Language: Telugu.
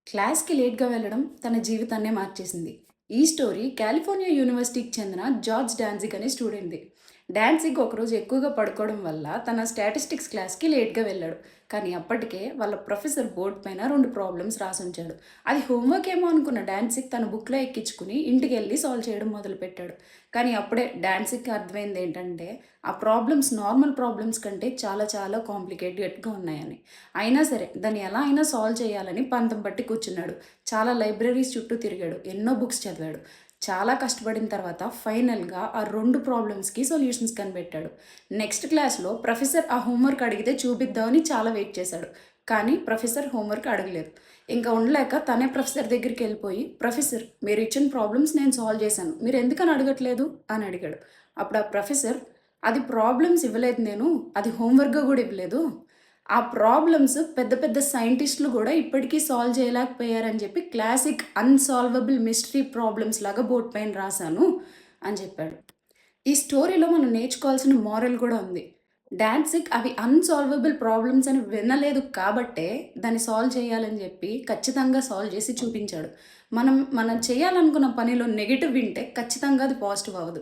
క్లాస్‌కి లేట్‌గా వెళ్ళడం తన జీవితాన్నే మార్చేసింది. ఈ స్టోరీ కాలిఫోర్నియా యూనివర్సిటీకి చెందిన జార్జ్ డాన్జిగ్ అనే స్టూడెంట్‌ది. డాన్జిగ్ ఒకరోజు ఎక్కువగా పడుకోవడం వల్ల తన స్టాటిస్టిక్స్ క్లాస్‌కి లేట్‌గా వెళ్ళాడు. కానీ అప్పటికే వాళ్ళ ప్రొఫెసర్ బోర్డ్ పైన 2 ప్రాబ్లమ్స్ రాసుంచాడు. అది హోంవర్క్ ఏమో అనుకున్న డాన్జిగ్ తన బుక్‌లో ఎక్కించుకుని ఇంటికెళ్ళి సాల్వ్ చేయడం మొదలుపెట్టాడు. కానీ అప్పుడే డాన్జిగ్‌కి అర్థమైంది ఏంటంటే, ఆ ప్రాబ్లమ్స్ నార్మల్ ప్రాబ్లమ్స్ కంటే చాలా చాలా కాంప్లికేటెడ్‌గా ఉన్నాయని. అయినా సరే దాన్ని ఎలా అయినా సాల్వ్ చేయాలని పంతం పట్టి కూర్చున్నాడు. చాలా లైబ్రరీస్ చుట్టూ తిరిగాడు. ఎన్నో బుక్స్ చదివాడు. చాలా కష్టపడిన తర్వాత ఫైనల్‌గా ఆ 2 ప్రాబ్లమ్స్‌కి సొల్యూషన్స్ కనిపెట్టాడు. నెక్స్ట్ క్లాస్‌లో ప్రొఫెసర్ ఆ హోంవర్క్ అడిగితే చూపిద్దామని చాలా వెయిట్ చేశాడు. కానీ ప్రొఫెసర్ హోంవర్క్ అడగలేదు. ఇంకా ఉండలేక తనే ప్రొఫెసర్ దగ్గరికెళ్ళిపోయి, "ప్రొఫెసర్ మీరు ఇచ్చిన ప్రాబ్లమ్స్ నేను సాల్వ్ చేశాను. మీరెందుకని అడగట్లేదు?" అని అడిగాడు. అప్పుడు ఆ ప్రొఫెసర్, "అది ప్రాబ్లమ్స్ ఇవ్వలేదు నేను. అది హోంవర్క్‌గా గూడా ఇవ్వలేదు. ఆ ప్రాబ్లమ్స్ పెద్ద పెద్ద సైంటిస్టులు గూడా ఇప్పటికీ సాల్వ్ చేయలేకపోయారని చెప్పి క్లాసిక్ అన్‌సాల్వబుల్ మిస్టరీ ప్రాబ్లమ్స్ లాగా బోర్డ్ పైన రాసాను" అని చెప్పాడు. ఈ స్టోరీలో మనం నేర్చుకోవాల్సిన మోరల్ కూడా ఉంది. డాన్సిగ్ అవి అన్‌సాల్వబుల్ ప్రాబ్లమ్స్ అని వినలేదు కాబట్టే దాన్ని సాల్వ్ చేయాలని చెప్పి ఖచ్చితంగా సాల్వ్ చేసి చూపించాడు. మనం చేయాలనుకున్న పనిలో నెగెటివ్ వింటే ఖచ్చితంగా అది పాజిటివ్ అవ్వదు.